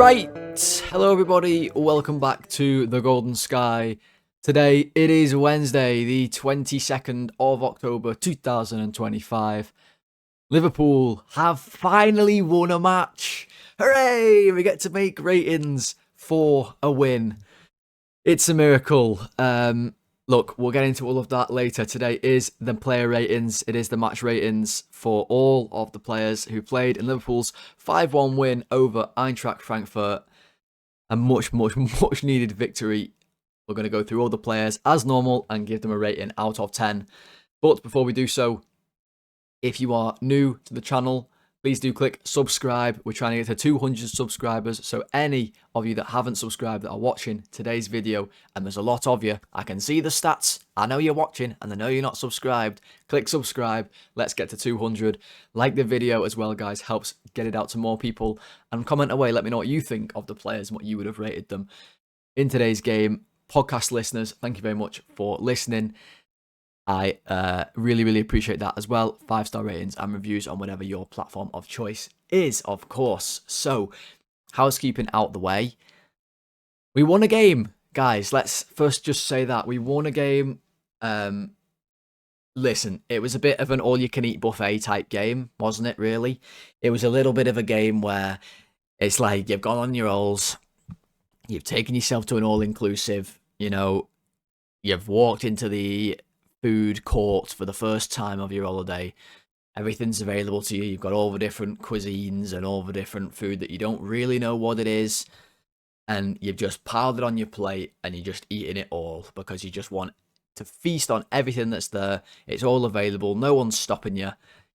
Right, hello everybody, welcome back to the Golden Sky. Today it is Wednesday, the 22nd of October 2025. Liverpool have finally won a match. Hooray! We get to make ratings for a win. It's a miracle. Look, we'll get into all of that later. Today is the player ratings. It is the match ratings for all of the players who played in Liverpool's 5-1 win over Eintracht Frankfurt. A much needed victory. We're going to go through all the players as normal and give them a rating out of 10. But before we do so, if you are new to the channel, please do click subscribe. We're trying to get to 200 subscribers. So any of you that haven't subscribed that are watching today's video, and there's a lot of you, I can see the stats. I know you're watching and I know you're not subscribed. Click subscribe. Let's get to 200. Like the video as well, guys. Helps get it out to more people. And comment away. Let me know what you think of the players and what you would have rated them in today's game. Podcast listeners, thank you very much for listening. I really appreciate that as well. 5-star ratings and reviews on whatever your platform of choice is, of course. So, housekeeping out the way. We won a game, guys. Let's first just say that. We won a game. Listen, it was a bit of an all-you-can-eat buffet type game, wasn't it, really? It was a little bit of a game where it's like you've gone on your rolls, you've taken yourself to an all-inclusive, you know, you've walked into the food court for the first time of your holiday. Everything's available to you. You've got all the different cuisines and all the different food that you don't really know what it is, and you've just piled it on your plate and you're just eating it all because you just want to feast on everything that's there. It's all available. No one's stopping you.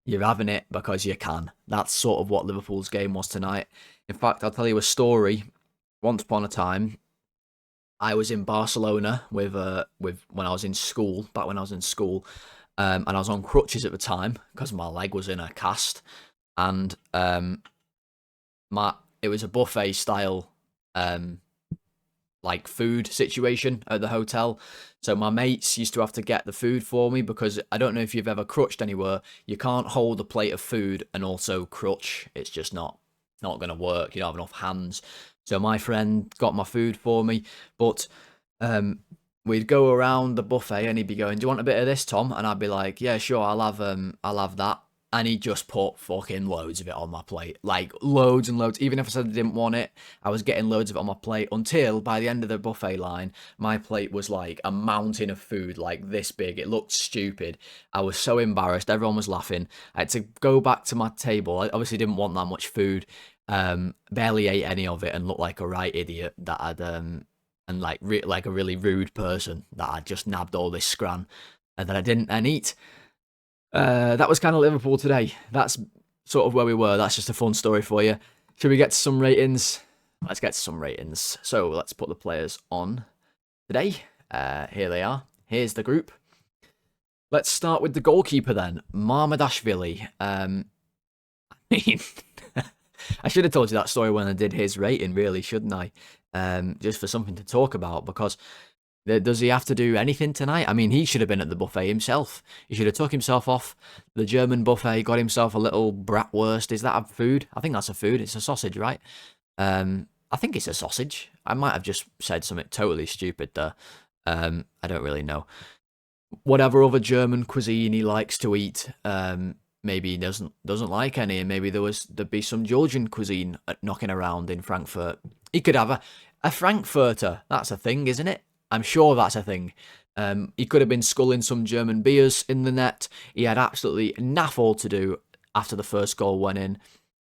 You're having it because you can. That's sort of what Liverpool's game was tonight. In fact, I'll tell you a story. Once upon a time, I was in Barcelona with when I was in school, back when I was in school, and I was on crutches at the time because my leg was in a cast, and it was a buffet style like food situation at the hotel. So my mates used to have to get the food for me because I don't know if you've ever crutched anywhere. You can't hold a plate of food and also crutch. It's just not going to work. You don't have enough hands. So my friend got my food for me, but we'd go around the buffet and he'd be going, "Do you want a bit of this, Tom?" And I'd be like, "Yeah, sure, I'll have that." And he just put fucking loads of it on my plate, like loads and loads. Even if I said I didn't want it, I was getting loads of it on my plate until by the end of the buffet line, my plate was like a mountain of food, like this big. It looked stupid. I was so embarrassed. Everyone was laughing. I had to go back to my table. I obviously didn't want that much food. Barely ate any of it and looked like a right idiot that I'd and like a really rude person that I'd just nabbed all this scran and that I didn't eat. That was kind of Liverpool today. That's sort of where we were. That's just a fun story for you. Should we get to some ratings? Let's get to some ratings. So let's put the players on today. Here they are. Here's the group. Let's start with the goalkeeper then, Mamardashvili. I mean, I should have told you that story when I did his rating, really, shouldn't I? Just for something to talk about, because does he have to do anything tonight? I mean, he should have been at the buffet himself. He should have took himself off the German buffet, got himself a little bratwurst. Is that a food? I think that's a food. It's a sausage, right? I think it's a sausage. I might have just said something totally stupid there. I don't really know. Whatever other German cuisine he likes to eat, maybe he doesn't like any, and maybe there'd be some Georgian cuisine knocking around in Frankfurt. He could have a Frankfurter. That's a thing, isn't it? I'm sure that's a thing. He could have been sculling some German beers in the net. He had absolutely naff all to do after the first goal went in,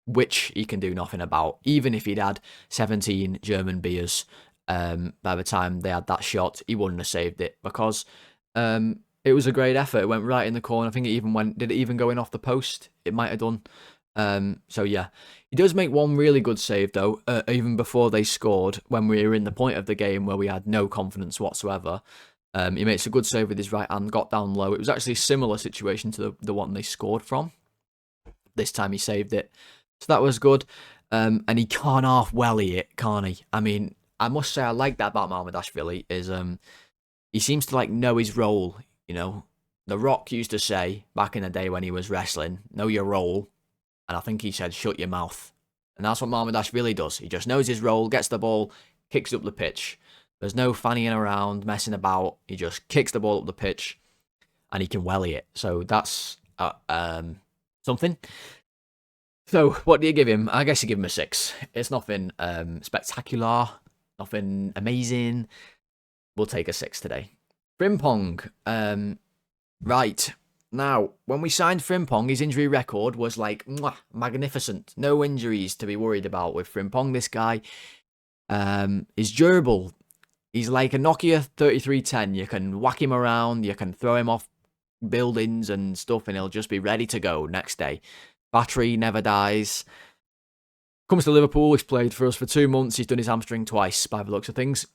which he can do nothing about. Even if he'd had 17 German beers by the time they had that shot, he wouldn't have saved it because it was a great effort. It went right in the corner. I think did it even go in off the post? It might have done. So yeah, he does make one really good save though, even before they scored, when we were in the point of the game where we had no confidence whatsoever. He makes a good save with his right hand, got down low. It was actually a similar situation to the one they scored from. This time he saved it. So that was good. And he can't half welly it, can't he? I mean, I must say I like that about Mamardashvili, is he seems to like know his role, you know. The Rock used to say back in the day when he was wrestling, know your role. And I think he said, shut your mouth. And that's what Mamardashvili does. He just knows his role, gets the ball, kicks up the pitch. There's no fannying around, messing about. He just kicks the ball up the pitch, and he can welly it. So that's something. So what do you give him? I guess you give him a 6. It's nothing spectacular, nothing amazing. We'll take a 6 today. Frimpong. Right. Now, when we signed Frimpong, his injury record was like magnificent. No injuries to be worried about with Frimpong. This guy is durable. He's like a Nokia 3310. You can whack him around, you can throw him off buildings and stuff, and he'll just be ready to go next day. Battery never dies. Comes to Liverpool, he's played for us for 2 months. He's done his hamstring twice, by the looks of things.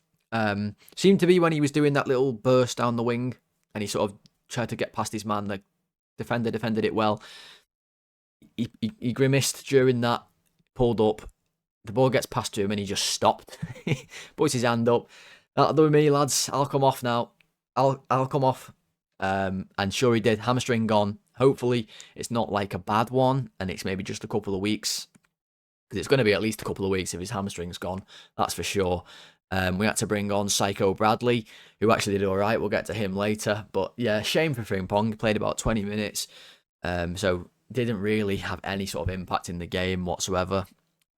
Seemed to be when he was doing that little burst down the wing, and he sort of tried to get past his man. The defender defended it well. He grimaced during that, pulled up. The ball gets past to him, and he just stopped. Puts his hand up. That'll do me, lads. I'll come off now. I'll come off. And sure he did. Hamstring gone. Hopefully, it's not like a bad one, and it's maybe just a couple of weeks. Because it's going to be at least a couple of weeks if his hamstring's gone. That's for sure. We had to bring on Psycho Bradley, who actually did all right. We'll get to him later. But yeah, shame for Frimpong. He played about 20 minutes. So didn't really have any sort of impact in the game whatsoever.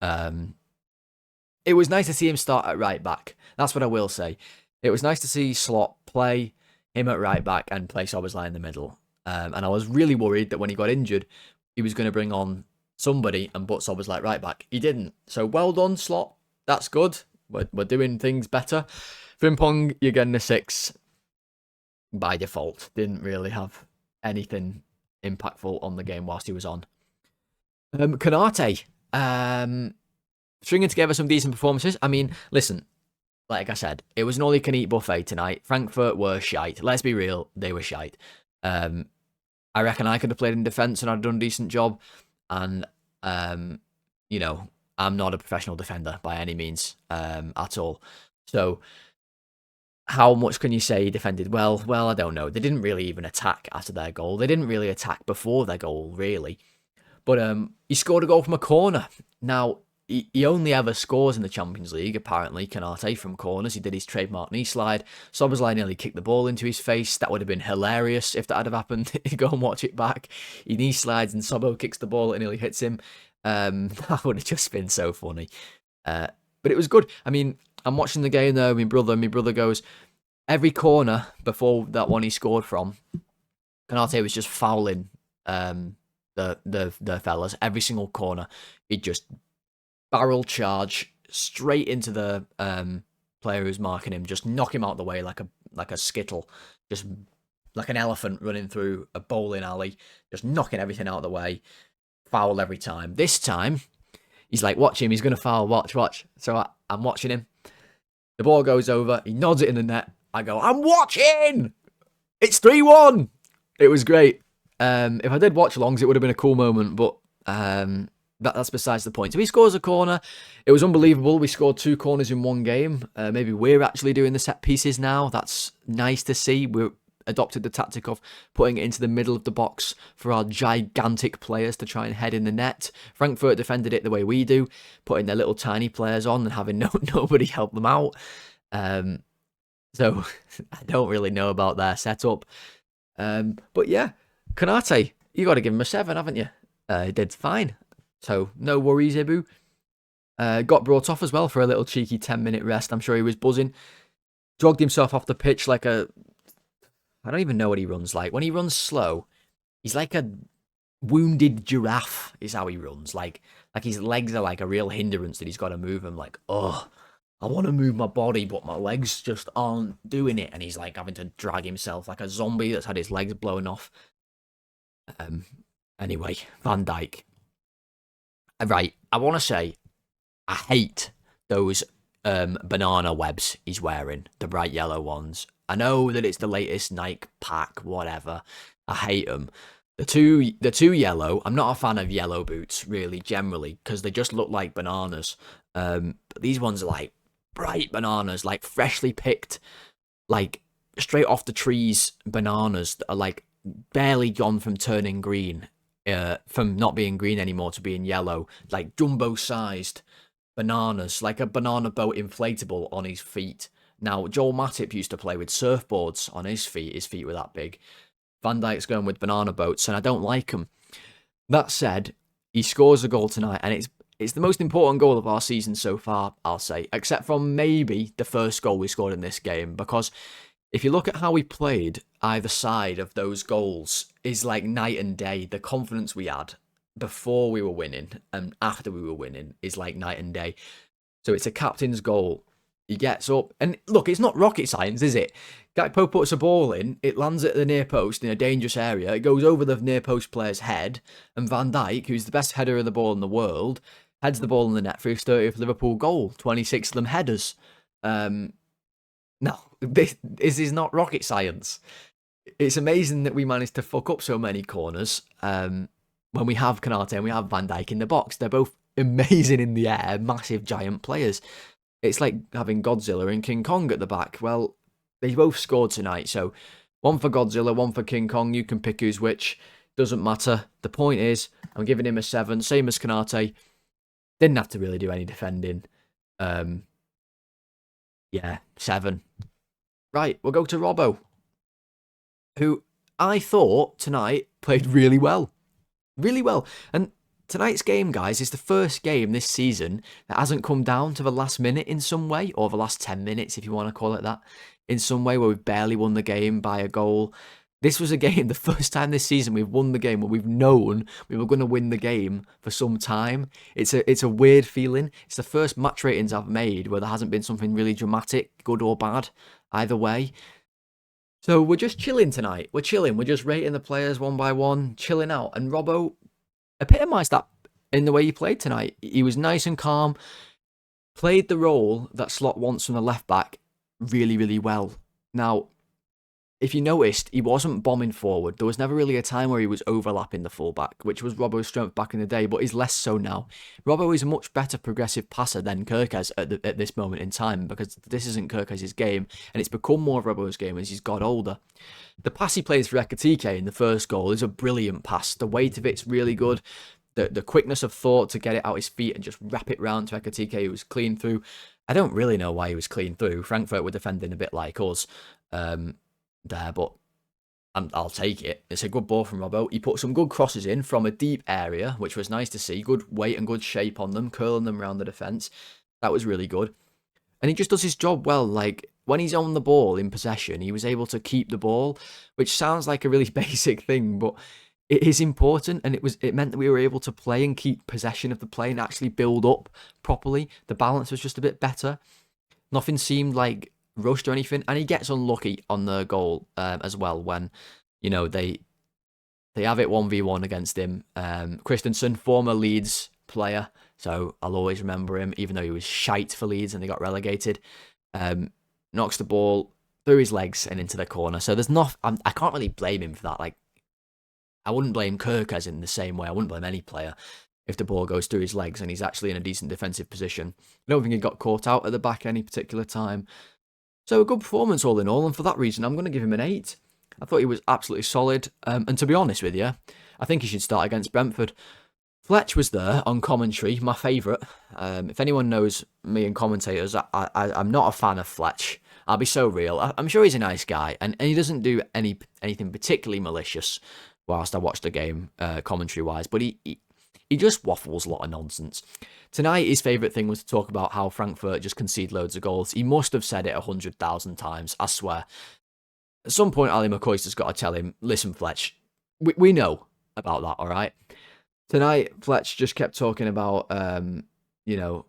It was nice to see him start at right back. That's what I will say. It was nice to see Slot play him at right back and play Szoboszlai in the middle. And I was really worried that when he got injured, he was going to bring on somebody and put Szoboszlai right back. He didn't. So well done, Slot. That's good. We're doing things better. Frimpong, you're getting a 6 by default. Didn't really have anything impactful on the game whilst he was on. Konate. Stringing together some decent performances. I mean, listen, like I said, it was an all-you-can-eat buffet tonight. Frankfurt were shite. Let's be real, they were shite. I reckon I could have played in defence and I'd done a decent job. And, you know, I'm not a professional defender by any means at all. So, how much can you say he defended well? Well, I don't know. They didn't really even attack after their goal. They didn't really attack before their goal, really. But he scored a goal from a corner. Now, he only ever scores in the Champions League, apparently, Konate, from corners. He did his trademark knee slide. Szoboszlai nearly kicked the ball into his face. That would have been hilarious if that had happened. Go and watch it back. He knee slides and Sobo kicks the ball and nearly hits him. That would have just been so funny. But it was good. I mean, I'm watching the game though. My brother goes, every corner before that one he scored from, Konate was just fouling the fellas. Every single corner, he'd just barrel charge straight into the player who's marking him, just knock him out the way like a skittle, just like an elephant running through a bowling alley, just knocking everything out of the way. Foul every time. This time, he's like, watch him, he's going to foul, watch. So I'm watching him. The ball goes over, he nods it in the net. I go, I'm watching! It's 3-1! It was great. If I did watch alongs, it would have been a cool moment, but that's besides the point. So he scores a corner. It was unbelievable. We scored 2 corners in one game. Maybe we're actually doing the set pieces now. That's nice to see. We've adopted the tactic of putting it into the middle of the box for our gigantic players to try and head in the net. Frankfurt defended it the way we do, putting their little tiny players on and having nobody help them out. So I don't really know about their setup. But yeah, Konate, you got to give him a 7, haven't you? He did fine. So no worries, Ibu. Got brought off as well for a little cheeky 10-minute rest. I'm sure he was buzzing. Dragged himself off the pitch like a... I don't even know what he runs like. When he runs slow, he's like a wounded giraffe is how he runs. Like his legs are like a real hindrance that he's got to move them. Like, oh, I want to move my body, but my legs just aren't doing it. And he's like having to drag himself like a zombie that's had his legs blown off. Anyway, Van Dijk. Right, I want to say, I hate those banana webs he's wearing, the bright yellow ones. I know that it's the latest Nike pack, whatever. I hate them. The two yellow, I'm not a fan of yellow boots, really, generally, because they just look like bananas. But these ones are like bright bananas, like freshly picked, like straight off the trees bananas that are like barely gone from turning green. from not being green anymore to being yellow, like jumbo-sized bananas, like a banana boat inflatable on his feet. Now, Joel Matip used to play with surfboards on his feet. His feet were that big. Van Dijk's going with banana boats, and I don't like him. That said, he scores a goal tonight, and it's the most important goal of our season so far, I'll say, except from maybe the first goal we scored in this game, because if you look at how we played either side of those goals, is like night and day. The confidence we had before we were winning and after we were winning is like night and day. So it's a captain's goal. He gets up, and look, it's not rocket science, is it? Gakpo puts a ball in, it lands at the near post in a dangerous area, it goes over the near post player's head, and Van Dijk, who's the best header of the ball in the world, heads the ball in the net for his 30th Liverpool goal, 26 of them headers. No, this is not rocket science. It's amazing that we managed to fuck up so many corners when we have Konate and we have Van Dijk in the box. They're both amazing in the air, massive giant players. It's like having Godzilla and King Kong at the back. Well, they both scored tonight, so one for Godzilla, one for King Kong. You can pick who's which. Doesn't matter. The point is, I'm giving him a 7, same as Konate. Didn't have to really do any defending. Yeah, 7. Right, we'll go to Robbo, who I thought tonight played really well. Really well. And tonight's game, guys, is the first game this season that hasn't come down to the last minute in some way, or the last 10 minutes, if you want to call it that, in some way, where we've barely won the game by a goal. This was a game, the first time this season we've won the game where we've known we were going to win the game for some time. It's a weird feeling. It's the first match ratings I've made where there hasn't been something really dramatic, good or bad, either way. So we're just chilling tonight. We're chilling. We're just rating the players one by one, chilling out. And Robbo epitomised that in the way he played tonight. He was nice and calm, played the role that Slot wants from the left back really, really well. Now, if you noticed, he wasn't bombing forward. There was never really a time where he was overlapping the fullback, which was Robbo's strength back in the day, but he's less so now. Robbo is a much better progressive passer than Kirkes at this moment in time, because this isn't Kirkes' game, and it's become more of Robbo's game as he's got older. The pass he plays for Ekitike in the first goal is a brilliant pass. The weight of it's really good. The quickness of thought to get it out his feet and just wrap it round to Ekitike, who was clean through. I don't really know why he was clean through. Frankfurt were defending a bit like us. There, but I'll take it. It's a good ball from Robbo. He put some good crosses in from a deep area, which was nice to see. Good weight and good shape on them, curling them around the defence. That was really good. And he just does his job well. Like, when he's on the ball in possession, he was able to keep the ball, which sounds like a really basic thing, but it is important, and it meant that we were able to play and keep possession of the play and actually build up properly. The balance was just a bit better. Nothing seemed like rushed or anything, and he gets unlucky on the goal as well when, you know, they have it 1v1 against him. Christensen, former Leeds player, so I'll always remember him, even though he was shite for Leeds and they got relegated. Knocks the ball through his legs and into the corner. So there's I can't really blame him for that. Like, I wouldn't blame Kirkes in the same way. I wouldn't blame any player if the ball goes through his legs and he's actually in a decent defensive position. I don't think he got caught out at the back any particular time. So a good performance all in all, and for that reason, I'm going to give him an 8. I thought he was absolutely solid, and to be honest with you, I think he should start against Brentford. Fletch was there on commentary, my favourite. If anyone knows me and commentators, I'm not a fan of Fletch. I'll be so real. I'm sure he's a nice guy, and he doesn't do anything particularly malicious whilst I watch the game, commentary-wise, but he just waffles a lot of nonsense. Tonight, his favourite thing was to talk about how Frankfurt just concede loads of goals. He must have said it 100,000 times, I swear. At some point, Ali McCoyster's got to tell him, listen, Fletch, we know about that, all right? Tonight, Fletch just kept talking about, you know,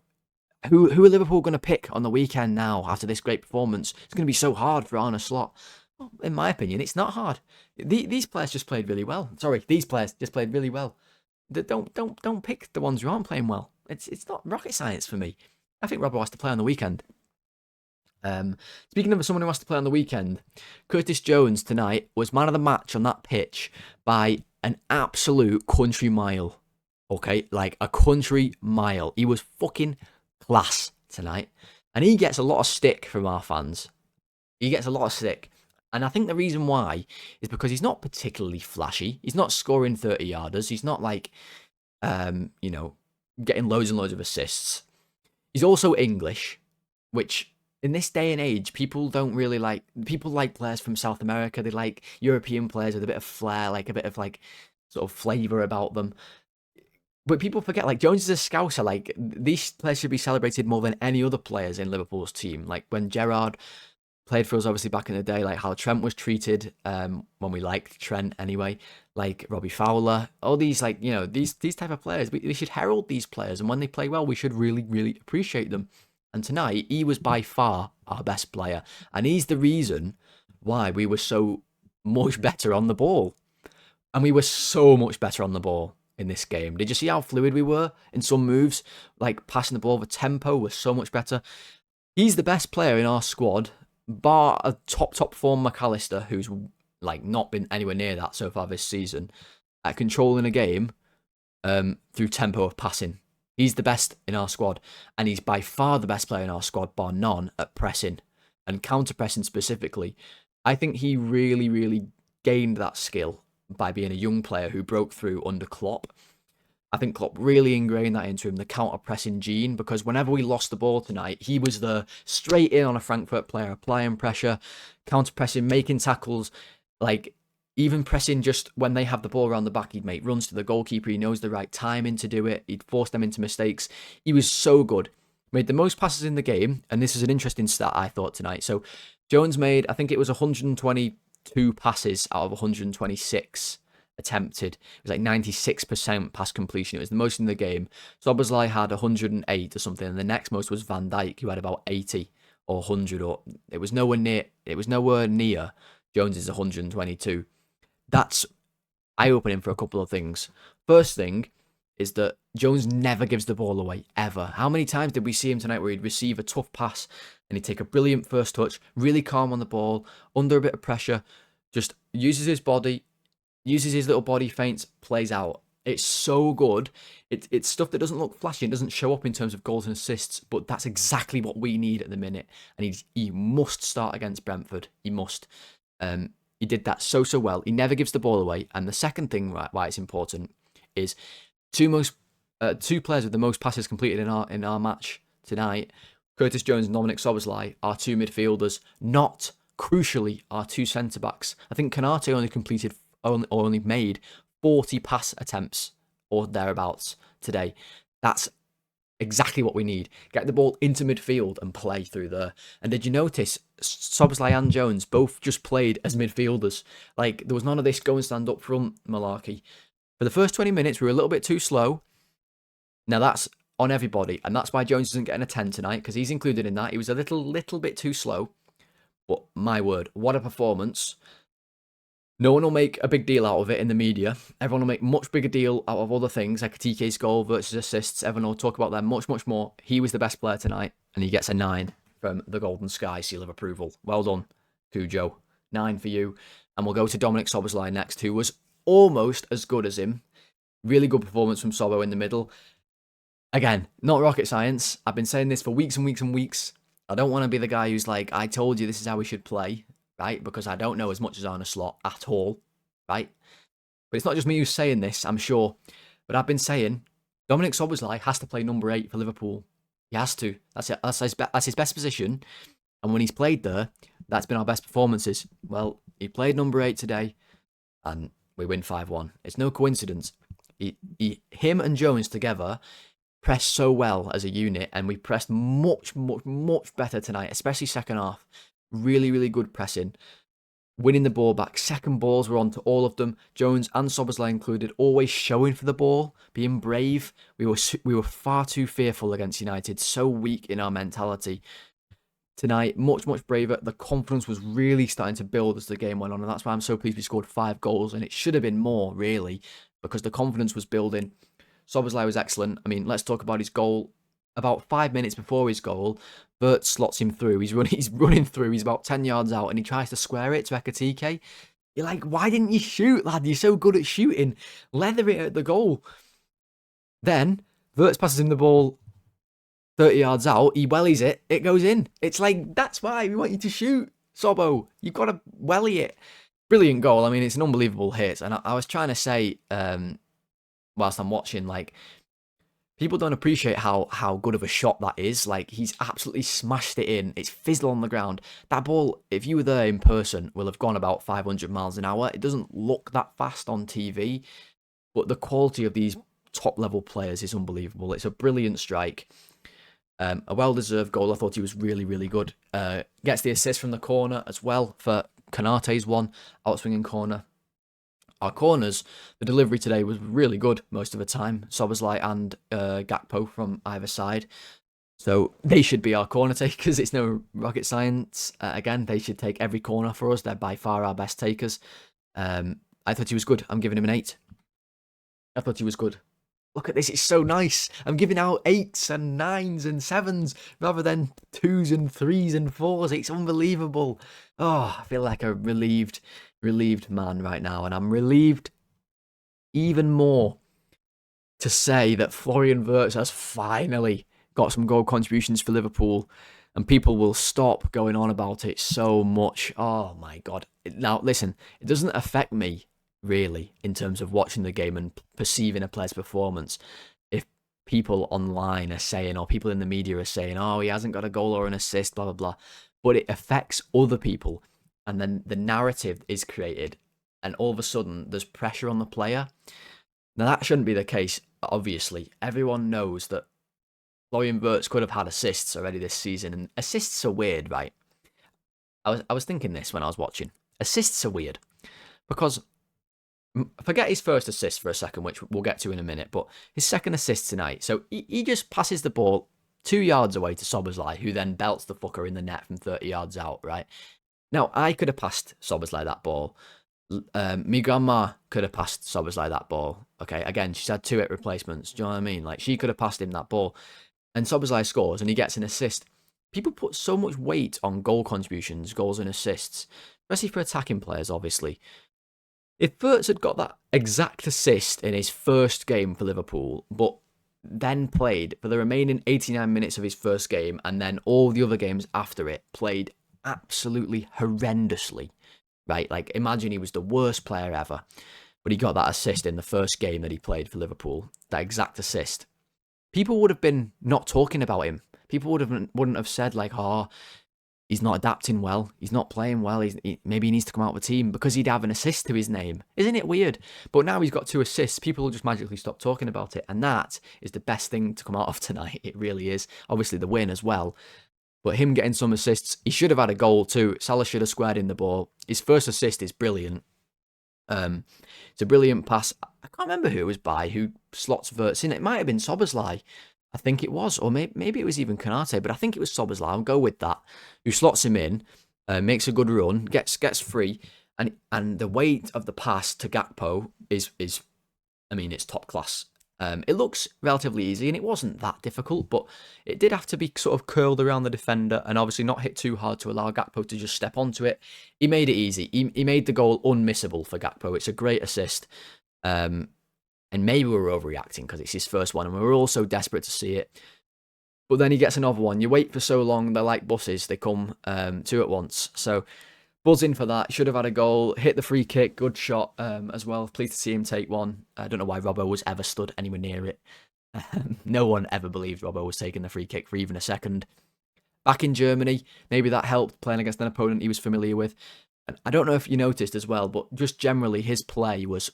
who are Liverpool going to pick on the weekend now after this great performance? It's going to be so hard for Arne Slot. Well, in my opinion, it's not hard. These players just played really well. Sorry, these players just played really well. Don't pick the ones who aren't playing well. It's not rocket science for me. I think Robbo has to play on the weekend. Speaking of someone who has to play on the weekend, Curtis Jones tonight was man of the match on that pitch by an absolute country mile. Okay, like a country mile. He was fucking class tonight. And he gets a lot of stick from our fans. He gets a lot of stick. And I think the reason why is because he's not particularly flashy. He's not scoring 30-yarders. He's not like, you know, getting loads and loads of assists. He's also English, which in this day and age, people don't really like. People like players from South America. They like European players with a bit of flair, like a bit of like sort of flavour about them. But people forget, like, Jones is a Scouser. Like, these players should be celebrated more than any other players in Liverpool's team. Like, when Gerrard played for us, obviously, back in the day, like, how Trent was treated, when we liked Trent anyway. Like, Robbie Fowler. All these, like, you know, these type of players. We should herald these players. And when they play well, we should really, really appreciate them. And tonight, he was by far our best player. And he's the reason why we were so much better on the ball. And we were so much better on the ball in this game. Did you see how fluid we were in some moves? Like passing the ball, the tempo was so much better. He's the best player in our squad, bar a top form McAllister, who's like not been anywhere near that so far this season, at controlling a game through tempo of passing. He's the best in our squad, and he's by far the best player in our squad, bar none, at pressing and counter-pressing specifically. I think he really, really gained that skill by being a young player who broke through under Klopp. I think Klopp really ingrained that into him, the counter-pressing gene, because whenever we lost the ball tonight, he was the straight in on a Frankfurt player, applying pressure, counter-pressing, making tackles, like even pressing just when they have the ball around the back, he'd make runs to the goalkeeper, he knows the right timing to do it, he'd force them into mistakes. He was so good. Made the most passes in the game, and this is an interesting stat I thought tonight. So Jones made, I think it was 122 passes out of 126 attempted. It was like 96% pass completion. It was the most in the game. Szoboszlai had 108 or something, and the next most was Van Dijk, who had about 80 or 100, or it was nowhere near Jones's 122. That's eye-opening for a couple of things. First thing is that Jones never gives the ball away, ever. How many times did we see him tonight where he'd receive a tough pass and he'd take a brilliant first touch, really calm on the ball, under a bit of pressure, just uses his body, uses his little body feints, plays out. It's so good. It's stuff that doesn't look flashy and doesn't show up in terms of goals and assists, but that's exactly what we need at the minute. And he must start against Brentford. He must. He did that so well. He never gives the ball away. And the second thing why it's important is two players with the most passes completed in our match tonight, Curtis Jones and Dominic Szoboszlai, are two midfielders, not crucially our two centre backs. I think Konate only made 40 pass attempts or thereabouts today. That's exactly what we need. Get the ball into midfield and play through there. And did you notice Szoboszlai and Jones both just played as midfielders? Like, there was none of this go and stand up front malarkey. For the first 20 minutes, we were a little bit too slow. Now that's on everybody, and that's why Jones isn't getting a 10 tonight, because he's included in that. He was a little bit too slow. But my word, what a performance. No one will make a big deal out of it in the media. Everyone will make much bigger deal out of other things, like Ekitike's goal versus assists. Everyone will talk about them much more. He was the best player tonight, and he gets a 9 from the Golden Sky seal of approval. Well done, Cujo. 9 for you. And we'll go to Dominic Szoboszlai next, who was almost as good as him. Really good performance from Sobo in the middle. Again, not rocket science. I've been saying this for weeks and weeks and weeks. I don't want to be the guy who's like, I told you this is how we should play, right? Because I don't know as much as Arne Slot at all, right? But it's not just me who's saying this, I'm sure. But I've been saying Dominic Szoboszlai has to play number 8 for Liverpool. He has to. That's it. That's his best position. And when he's played there, that's been our best performances. Well, he played number 8 today, and we win 5-1. It's no coincidence. Him and Jones together pressed so well as a unit, and we pressed much better tonight, especially second half. Really good pressing. Winning the ball back. Second balls were on to all of them. Jones and Szoboszlai included, always showing for the ball, being brave. We were far too fearful against United, so weak in our mentality. Tonight, much braver. The confidence was really starting to build as the game went on, and that's why I'm so pleased we scored 5 goals, and it should have been more, really, because the confidence was building. Szoboszlai was excellent. I mean, let's talk about his goal. About 5 minutes before his goal, Wirtz slots him through. He's running through. He's about 10 yards out, and he tries to square it to Ekitike. You're like, why didn't you shoot, lad? You're so good at shooting. Leather it at the goal. Then, Wirtz passes him the ball 30 yards out. He wellies it. It goes in. It's like, that's why we want you to shoot. Sobo, you've got to welly it. Brilliant goal. I mean, it's an unbelievable hit. And I was trying to say, whilst I'm watching, like, people don't appreciate how good of a shot that is. Like, he's absolutely smashed it in. It's fizzled on the ground. That ball, if you were there in person, will have gone about 500 miles an hour. It doesn't look that fast on TV, but the quality of these top-level players is unbelievable. It's a brilliant strike. A well-deserved goal. I thought he was really, really good. Gets the assist from the corner as well for Konate's one. Outswinging corner. Our corners, the delivery today was really good most of the time. Szoboszlai and Gakpo from either side. So they should be our corner takers. It's no rocket science. Again, they should take every corner for us. They're by far our best takers. I thought he was good. I'm giving him an 8. I thought he was good. Look at this. It's so nice. I'm giving out 8s and 9s and 7s rather than 2s and 3s and 4s. It's unbelievable. Oh, I feel like a relieved man right now, and I'm relieved even more to say that Florian Wirtz has finally got some goal contributions for Liverpool, and people will stop going on about it so much. Oh my God. Now listen, it doesn't affect me really in terms of watching the game and perceiving a player's performance if people online are saying, or people in the media are saying, oh, he hasn't got a goal or an assist, blah blah blah, but it affects other people. And then the narrative is created, and all of a sudden there's pressure on the player. Now that shouldn't be the case, obviously. Everyone knows that Florian Wirtz could have had assists already this season, and assists are weird, right? I was thinking this when I was watching. Assists are weird, because forget his first assist for a second, which we'll get to in a minute, but his second assist tonight. So he just passes the ball 2 yards away to Szoboszlai, who then belts the fucker in the net from 30 yards out, right? Now, I could have passed Szoboszlai that ball. My grandma could have passed Szoboszlai that ball. Okay, again, she's had 2 hip replacements. Do you know what I mean? Like, she could have passed him that ball. And Szoboszlai scores and he gets an assist. People put so much weight on goal contributions, goals and assists, especially for attacking players, obviously. If Wirtz had got that exact assist in his first game for Liverpool, but then played for the remaining 89 minutes of his first game, and then all the other games after it, played absolutely horrendously, right? Like, imagine he was the worst player ever, but he got that assist in the first game that he played for Liverpool, that exact assist. People would have been not talking about him. People wouldn't have said, like, oh, he's not adapting well, he's not playing well, maybe he needs to come out of the team, because he'd have an assist to his name. Isn't it weird? But now he's got 2 assists, people will just magically stop talking about it, and that is the best thing to come out of tonight. It really is. Obviously the win as well, but him getting some assists. He should have had a goal too. Salah should have squared in the ball. His first assist is brilliant. It's a brilliant pass. I can't remember who it was by, who slots Wirtz in. It might have been Szoboszlai. I think it was, or maybe it was even Konate, but I think it was Szoboszlai. I'll go with that. Who slots him in, makes a good run, gets free, and the weight of the pass to Gakpo is I mean, it's top class. It looks relatively easy, and it wasn't that difficult, but it did have to be sort of curled around the defender and obviously not hit too hard to allow Gakpo to just step onto it. He made it easy. He made the goal unmissable for Gakpo. It's a great assist. And maybe we're overreacting because it's his first one, and we're all so desperate to see it. But then he gets another one. You wait for so long, they're like buses. They come 2 at once. So buzzing for that. Should have had a goal. Hit the free kick. Good shot as well. Pleased to see him take one. I don't know why Robbo was ever stood anywhere near it. No one ever believed Robbo was taking the free kick for even a second. Back in Germany, maybe that helped, playing against an opponent he was familiar with. And I don't know if you noticed as well, but just generally his play was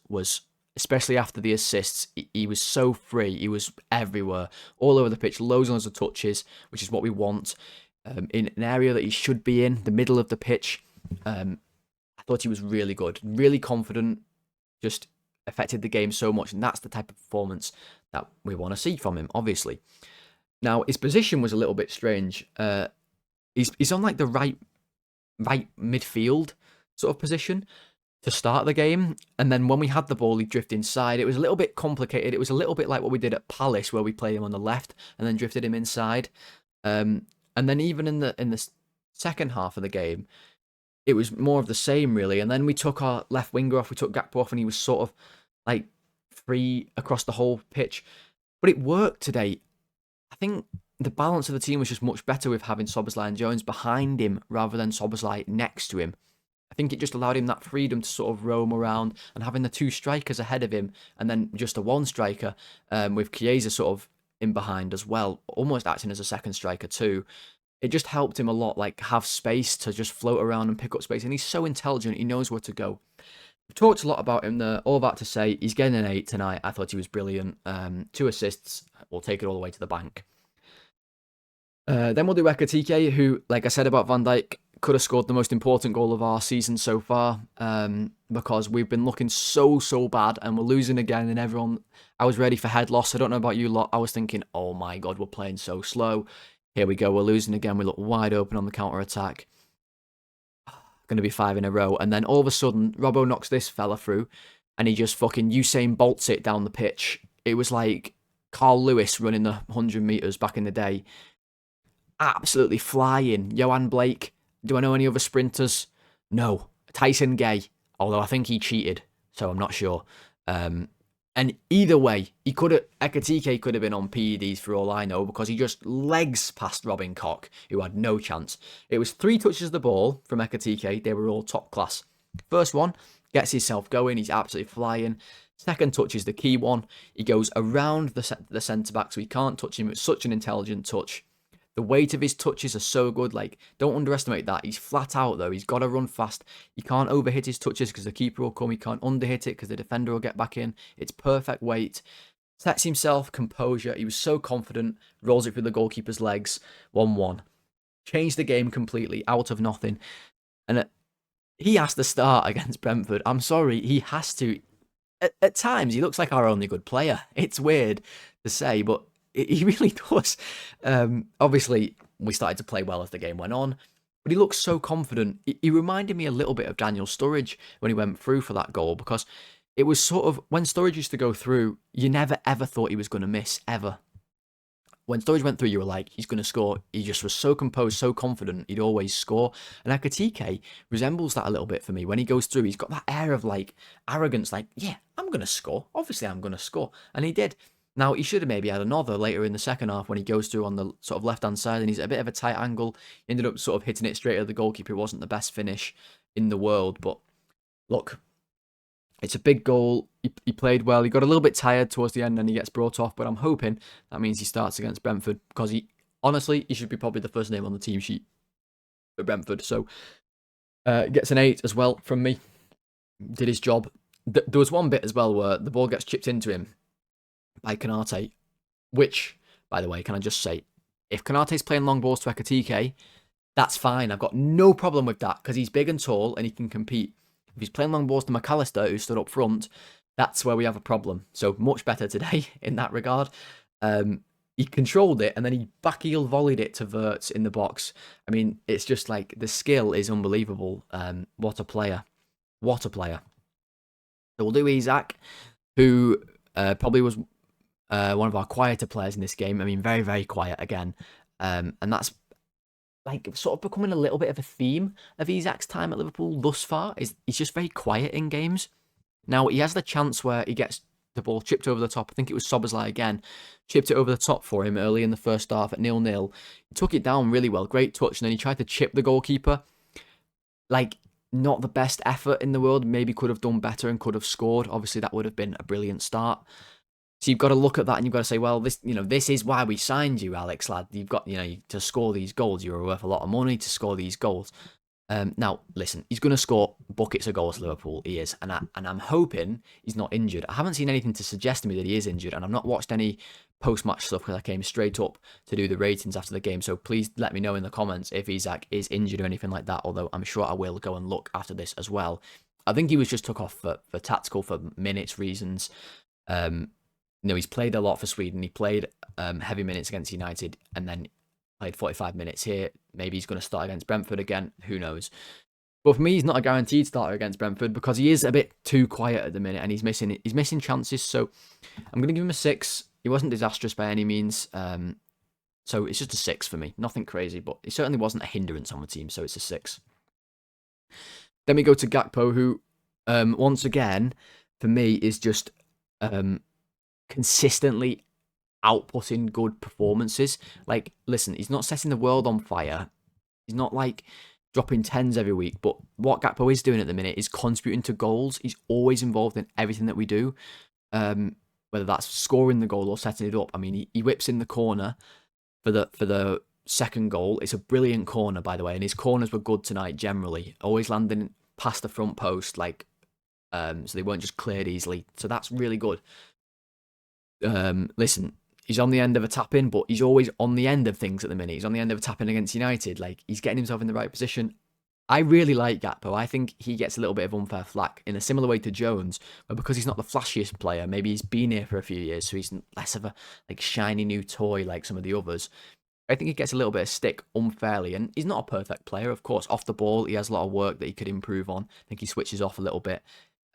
especially after the assists, he was so free. He was everywhere, all over the pitch, loads and loads of touches, which is what we want. In an area that he should be in, the middle of the pitch. I thought he was really good, really confident, just affected the game so much, and that's the type of performance that we want to see from him, obviously. Now, his position was a little bit strange. He's on like the right midfield sort of position to start the game, and then when we had the ball, he'd drift inside. It was a little bit complicated. It was a little bit like what we did at Palace, where we played him on the left and then drifted him inside. And then even in the second half of the game, it was more of the same, really. And then we took our left winger off, we took Gakpo off, and he was sort of like free across the whole pitch. But it worked today. I think the balance of the team was just much better with having Szoboszlai and Jones behind him rather than Szoboszlai next to him. I think it just allowed him that freedom to sort of roam around, and having the two strikers ahead of him and then just a one striker with Chiesa sort of in behind as well, almost acting as a second striker too. It just helped him a lot, like have space to just float around and pick up space. And he's so intelligent, he knows where to go. We've talked a lot about him there. All that to say, he's getting an 8 tonight. I thought he was brilliant. 2 assists. We'll take it all the way to the bank. Then we'll do Ekitike, who, like I said about Van Dijk, could have scored the most important goal of our season so far, because we've been looking so bad and we're losing again, and everyone, I was ready for head loss. I don't know about you lot. I was thinking, oh my God, we're playing so slow. Here we go, we're losing again. We look wide open on the counter-attack. Going to be 5 in a row. And then all of a sudden, Robbo knocks this fella through and he just fucking Usain Bolts it down the pitch. It was like Carl Lewis running the 100 metres back in the day. Absolutely flying. Johan Blake. Do I know any other sprinters? No. Tyson Gay. Although I think he cheated, so I'm not sure. And either way, Ekitike could have been on PEDs for all I know, because he just legs past Robin Koch, who had no chance. It was 3 touches of the ball from Ekitike. They were all top class. First one, gets himself going. He's absolutely flying. Second touch is the key one. He goes around the centre-back, so he can't touch him. It's such an intelligent touch. The weight of his touches are so good. Like, don't underestimate that. He's flat out, though. He's got to run fast. He can't overhit his touches because the keeper will come. He can't underhit it because the defender will get back in. It's perfect weight. Sets himself, composure. He was so confident. Rolls it through the goalkeeper's legs. 1-1. Changed the game completely out of nothing. And he has to start against Brentford. I'm sorry. He has to. At times, he looks like our only good player. It's weird to say, but he really does. Obviously, we started to play well as the game went on, but he looks so confident. He reminded me a little bit of Daniel Sturridge when he went through for that goal, because it was sort of, when Sturridge used to go through, you never ever thought he was going to miss, ever. When Sturridge went through, you were like, he's going to score. He just was so composed, so confident, he'd always score. And Ekitike resembles that a little bit for me. When he goes through, he's got that air of like arrogance, like, yeah, I'm going to score. Obviously, I'm going to score. And he did. Now, he should have maybe had another later in the second half when he goes through on the sort of left-hand side and he's at a bit of a tight angle. He ended up sort of hitting it straight at the goalkeeper. It wasn't the best finish in the world, but look, it's a big goal. He played well. He got a little bit tired towards the end and he gets brought off, but I'm hoping that means he starts against Brentford, because honestly, he should be probably the first name on the team sheet for Brentford. So, gets an 8 as well from me. Did his job. There was one bit as well where the ball gets chipped into him by Konate, which, by the way, can I just say, if Konate's playing long balls to Ekitike, that's fine. I've got no problem with that, because he's big and tall and he can compete. If he's playing long balls to McAllister, who stood up front, that's where we have a problem. So much better today in that regard. He controlled it and then he back heel volleyed it to Wirtz in the box. I mean, it's just like, the skill is unbelievable. What a player. What a player. So we'll do Isak, who probably was one of our quieter players in this game. I mean, very, very quiet again. And that's like sort of becoming a little bit of a theme of Isak's time at Liverpool thus far. He's just very quiet in games. Now, he has the chance where he gets the ball chipped over the top. I think it was Szoboszlai again. Chipped it over the top for him early in the first half at 0-0. He took it down really well. Great touch. And then he tried to chip the goalkeeper. Like, not the best effort in the world. Maybe could have done better and could have scored. Obviously, that would have been a brilliant start. So you've got to look at that and you've got to say, well, this is why we signed you, Alex, lad. You've got, to score these goals. You're worth a lot of money to score these goals. Now, listen, he's going to score buckets of goals, Liverpool. He is. And I'm hoping he's not injured. I haven't seen anything to suggest to me that he is injured. And I've not watched any post-match stuff because I came straight up to do the ratings after the game. So please let me know in the comments if Isak is injured or anything like that. Although I'm sure I will go and look after this as well. I think he was just took off for tactical, for minutes reasons. He's played a lot for Sweden. He played heavy minutes against United and then played 45 minutes here. Maybe he's going to start against Brentford again. Who knows? But for me, he's not a guaranteed starter against Brentford because he is a bit too quiet at the minute and he's missing chances. So I'm going to give him a 6. He wasn't disastrous by any means. So it's just a 6 for me. Nothing crazy, but it certainly wasn't a hindrance on the team. So it's a 6. Then we go to Gakpo, who once again, for me, is just consistently outputting good performances. Like, listen, he's not setting the world on fire. He's not like dropping tens every week. But what Gakpo is doing at the minute is contributing to goals. He's always involved in everything that we do. Whether that's scoring the goal or setting it up. I mean, he whips in the corner for the second goal. It's a brilliant corner, by the way, and his corners were good tonight generally, always landing past the front post, like so they weren't just cleared easily. So that's really good. Listen, he's on the end of a tap-in, but he's always on the end of things at the minute. He's on the end of a tap-in against United. Like, he's getting himself in the right position. I really like Gakpo. I think he gets a little bit of unfair flack in a similar way to Jones, but because he's not the flashiest player, maybe he's been here for a few years, so he's less of a like shiny new toy like some of the others. I think he gets a little bit of stick unfairly, and he's not a perfect player, of course. Off the ball, he has a lot of work that he could improve on. I think he switches off a little bit,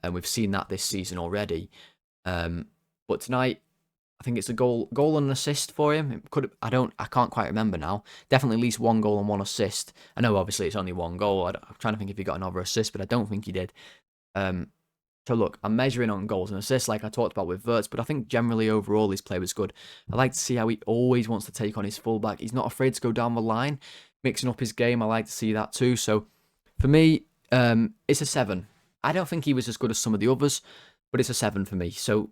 and we've seen that this season already. But tonight, I think it's a goal and an assist for him. I can't quite remember now. Definitely at least 1 goal and 1 assist. I know obviously it's only 1 goal. I'm trying to think if he got another assist, but I don't think he did. So look, I'm measuring on goals and assists like I talked about with Wirtz, but I think generally overall his play was good. I like to see how he always wants to take on his fullback. He's not afraid to go down the line, mixing up his game. I like to see that too. So for me, it's a 7. I don't think he was as good as some of the others, but it's a 7 for me. So,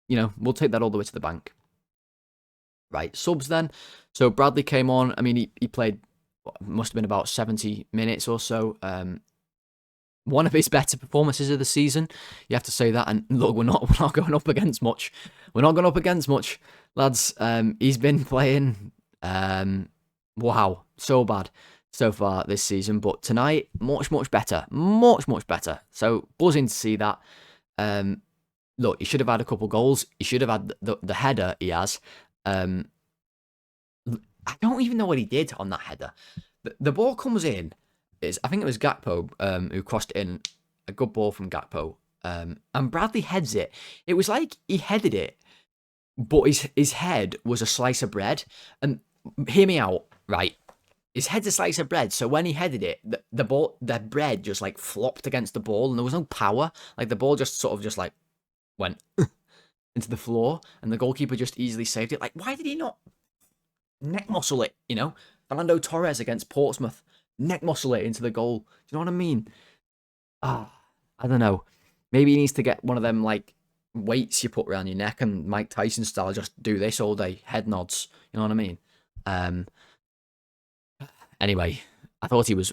you know, we'll take that all the way to the bank. Right, subs then. So Bradley came on. I mean, he played, must have been about 70 minutes or so. One of his better performances of the season. You have to say that. And look, we're not going up against much. We're not going up against much, lads. He's been playing, wow, so bad so far this season. But tonight, much better. Much better. So buzzing to see that. Look, he should have had a couple goals. He should have had the header he has. I don't even know what he did on that header. The ball comes in. I think it was Gakpo who crossed it in. A good ball from Gakpo. And Bradley heads it. It was like he headed it, but his head was a slice of bread. And hear me out, right? His head's a slice of bread, so when he headed it, the bread just like flopped against the ball, and there was no power. Like the ball just sort of just like went into the floor, and the goalkeeper just easily saved it. Like, why did he not neck muscle it? You know, Fernando Torres against Portsmouth, neck muscle it into the goal. Do you know what I mean? I don't know. Maybe he needs to get one of them like weights you put around your neck, and Mike Tyson style, just do this all day, head nods. You know what I mean? Anyway, I thought he was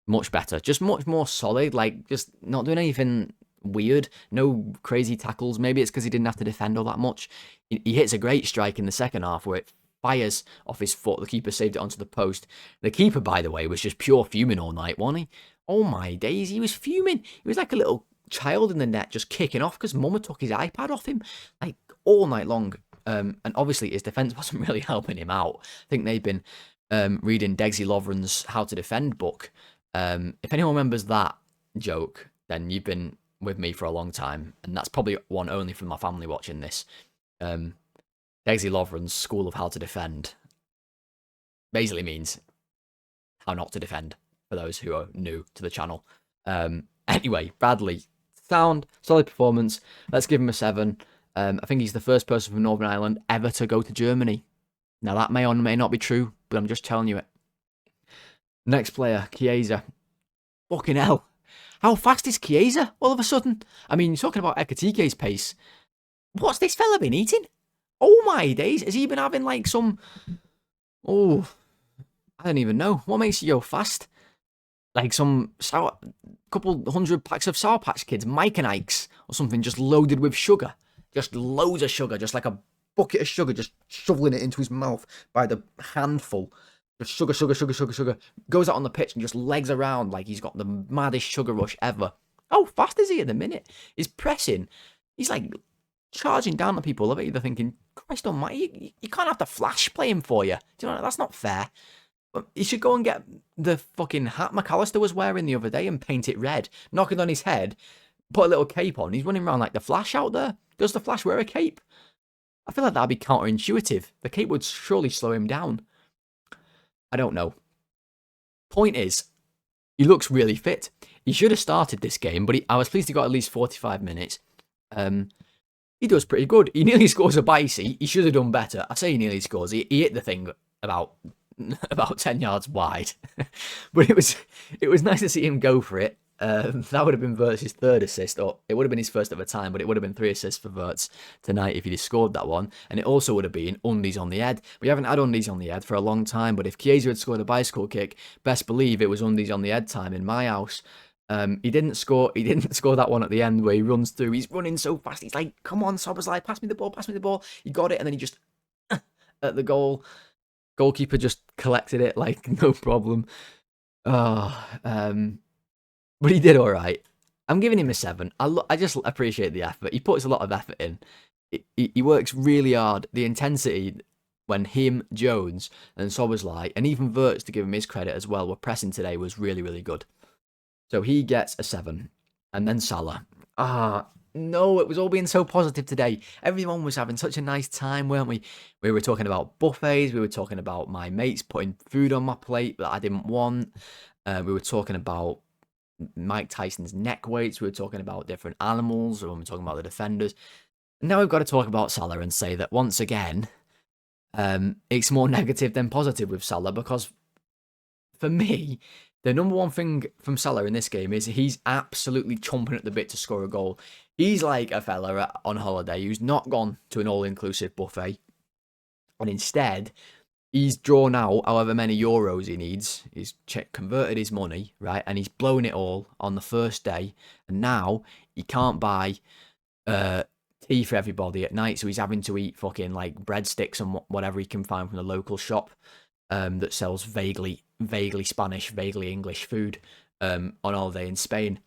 much better, just much more solid. Like, just not doing anything weird, no crazy tackles. Maybe it's because he didn't have to defend all that much. He hits a great strike in the second half where it fires off his foot. The keeper saved it onto the post. The keeper, by the way, was just pure fuming all night, wasn't he? Oh my days, he was fuming. He was like a little child in the net, just kicking off because Mama took his iPad off him like all night long. And obviously his defense wasn't really helping him out. I think they've been reading Degsy Lovren's How to Defend book. If anyone remembers that joke, then you've been with me for a long time, and that's probably one only from my family watching this. Degsy Lovren's School of How to Defend basically means how not to defend, for those who are new to the channel. Anyway, Bradley, solid performance. Let's give him a 7. I think he's the first person from Northern Ireland ever to go to Germany. Now, that may or may not be true, but I'm just telling you it. Next player, Chiesa. Fucking hell. How fast is Chiesa all of a sudden? I mean, you're talking about Ekitike's pace. What's this fella been eating? Oh my days. Has he been having like some... Oh, I don't even know. What makes you go fast? Like some couple 100 packs of Sour Patch Kids, Mike and Ike's, or something just loaded with sugar. Just loads of sugar, just like a bucket of sugar, just shoveling it into his mouth by the handful. Just sugar. Goes out on the pitch and just legs around like he's got the maddest sugar rush ever. How fast is he at the minute? He's pressing. He's like charging down on people. I bet you're thinking, Christ almighty, you can't have the Flash playing for you. Do you know, that's not fair. But you should go and get the fucking hat McAllister was wearing the other day and paint it red. Knock it on his head, put a little cape on. He's running around like the Flash out there. Does the Flash wear a cape? I feel like that'd be counterintuitive. The cape would surely slow him down. I don't know. Point is, he looks really fit. He should have started this game, but I was pleased he got at least 45 minutes. He does pretty good. He nearly scores a bicey. He should have done better. I say he nearly scores. He hit the thing about 10 yards wide. But it was nice to see him go for it. That would have been Wirtz's third assist, or it would have been his first of a time, but it would have been 3 assists for Wirtz tonight if he'd have scored that one. And it also would have been undies on the head. We haven't had undies on the head for a long time, but if Chiesa had scored a bicycle kick, best believe it was undies on the head time in my house. He didn't score that one at the end where he runs through. He's running so fast. He's like, come on, Szoboszlai, pass me the ball. He got it, and then he just at the goal. Goalkeeper just collected it like no problem. But he did all right. I'm giving him a 7. I just appreciate the effort. He puts a lot of effort in. He works really hard. The intensity when him, Jones, and Szoboszlai, and even Wirtz, to give him his credit as well, were pressing today was really, really good. So he gets a 7. And then Salah. No, it was all being so positive today. Everyone was having such a nice time, weren't we? We were talking about buffets. We were talking about my mates putting food on my plate that I didn't want. We were talking about Mike Tyson's neck weights. We were talking about different animals. When we were talking about the defenders. And now we've got to talk about Salah and say that once again, it's more negative than positive with Salah, because for me, the number one thing from Salah in this game is he's absolutely chomping at the bit to score a goal. He's like a fella on holiday who's not gone to an all-inclusive buffet, and instead he's drawn out however many euros he needs. He's converted his money, right? And he's blown it all on the first day. And now he can't buy tea for everybody at night. So he's having to eat fucking like breadsticks and whatever he can find from the local shop that sells vaguely Spanish, vaguely English food on holiday in Spain.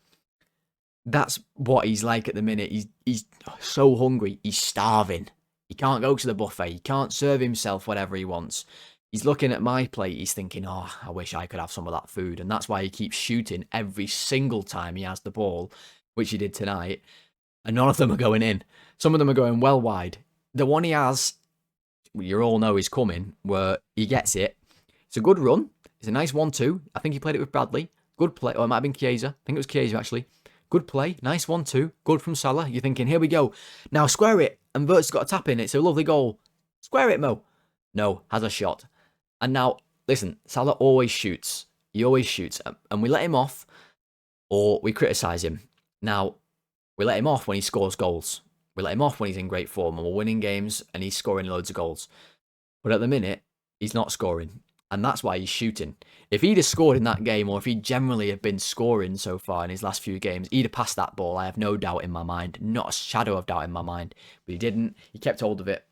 That's what he's like at the minute. He's so hungry. He's starving. He can't go to the buffet. He can't serve himself whatever he wants. He's looking at my plate. He's thinking, oh, I wish I could have some of that food. And that's why he keeps shooting every single time he has the ball, which he did tonight. And none of them are going in. Some of them are going well wide. The one he has, you all know is coming, where he gets it. It's a good run. It's a nice 1-2. I think he played it with Bradley. Good play. Or it might have been Chiesa. I think it was Chiesa, actually. Good play. Nice 1-2. Good from Salah. You're thinking, here we go. Now square it. And Wirtz got a tap in. It's a lovely goal. Square it, Mo. No, has a shot. And now, listen, Salah always shoots. He always shoots. And we let him off, or we criticise him. Now, we let him off when he scores goals. We let him off when he's in great form and we're winning games and he's scoring loads of goals. But at the minute, he's not scoring. And that's why he's shooting. If he'd have scored in that game, or if he generally had been scoring so far in his last few games, he'd have passed that ball. I have no doubt in my mind. Not a shadow of doubt in my mind. But he didn't. He kept hold of it.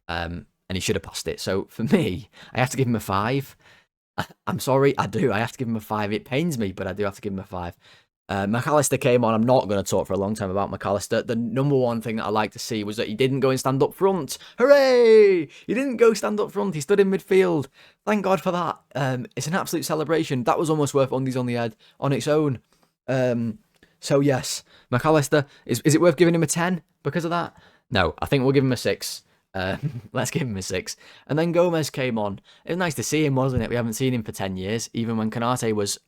And he should have passed it. So for me, I have to give him a 5. I'm sorry, I do. I have to give him a 5. It pains me, but I do have to give him a 5. McAllister came on. I'm not going to talk for a long time about McAllister. The number one thing that I like to see was that he didn't go and stand up front. Hooray! He didn't go stand up front. He stood in midfield. Thank God for that. It's an absolute celebration. That was almost worth undies on the head on its own. So yes, McAllister, is it worth giving him a 10 because of that? No, I think we'll give him a 6. Let's give him a 6. And then Gomez came on. It was nice to see him, wasn't it? We haven't seen him for 10 years. Even when Konate was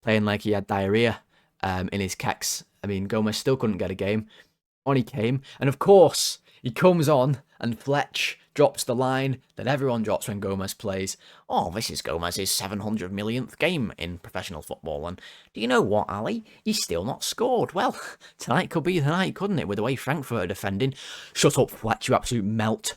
playing like he had diarrhea in his kecks. I mean, Gomez still couldn't get a game. On he came. And of course, he comes on and Fletch drops the line that everyone drops when Gomez plays. Oh, this is Gomez's 700 millionth game in professional football. And do you know what, Ali? He's still not scored. Well, tonight could be the night, couldn't it? With the way Frankfurt are defending. Shut up, Fletch, you absolute melt.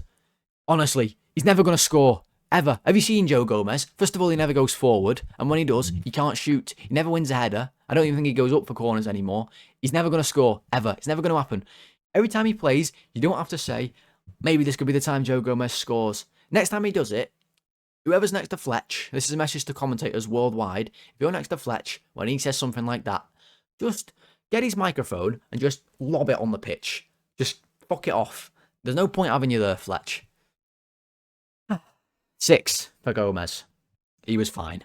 Honestly, he's never going to score. Ever. Have you seen Joe Gomez? First of all, he never goes forward. And when he does, he can't shoot. He never wins a header. I don't even think he goes up for corners anymore. He's never going to score. Ever. It's never going to happen. Every time he plays, you don't have to say, maybe this could be the time Joe Gomez scores. Next time he does it, whoever's next to Fletch, this is a message to commentators worldwide, if you're next to Fletch, when he says something like that, just get his microphone and just lob it on the pitch. Just fuck it off. There's no point having you there, Fletch. 6 for Gomez. He was fine.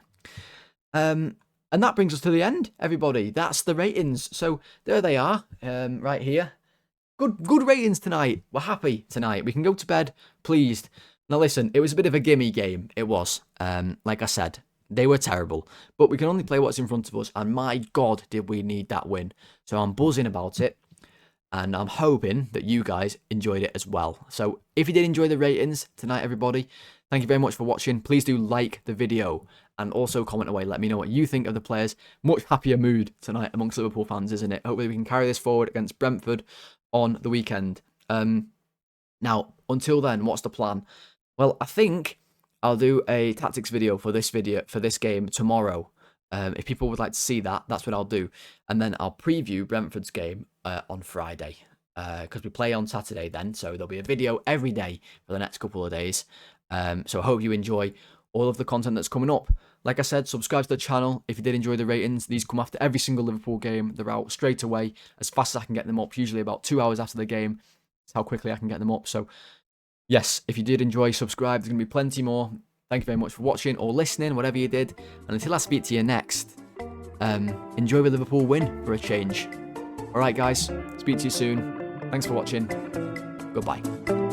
And that brings us to the end, everybody. That's the ratings. So there they are, right here. Good ratings tonight. We're happy tonight. We can go to bed pleased. Now listen, it was a bit of a gimme game. It was. Like I said, they were terrible. But we can only play what's in front of us. And my God, did we need that win. So I'm buzzing about it. And I'm hoping that you guys enjoyed it as well. So if you did enjoy the ratings tonight, everybody, thank you very much for watching. Please do like the video and also comment away. Let me know what you think of the players. Much happier mood tonight amongst Liverpool fans, isn't it? Hopefully we can carry this forward against Brentford on the weekend. Now, until then, what's the plan? Well, I think I'll do a tactics video for this game tomorrow. If people would like to see that, that's what I'll do. And then I'll preview Brentford's game on Friday. Because we play on Saturday then. So there'll be a video every day for the next couple of days. So I hope you enjoy all of the content that's coming up. Like I said, subscribe to the channel if you did enjoy the ratings. These come after every single Liverpool game. They're out straight away as fast as I can get them up. Usually about 2 hours after the game. That's how quickly I can get them up. So yes, if you did enjoy, subscribe. There's going to be plenty more. Thank you very much for watching or listening, whatever you did. And until I speak to you next, enjoy the Liverpool win for a change. Alright guys, speak to you soon. Thanks for watching. Goodbye.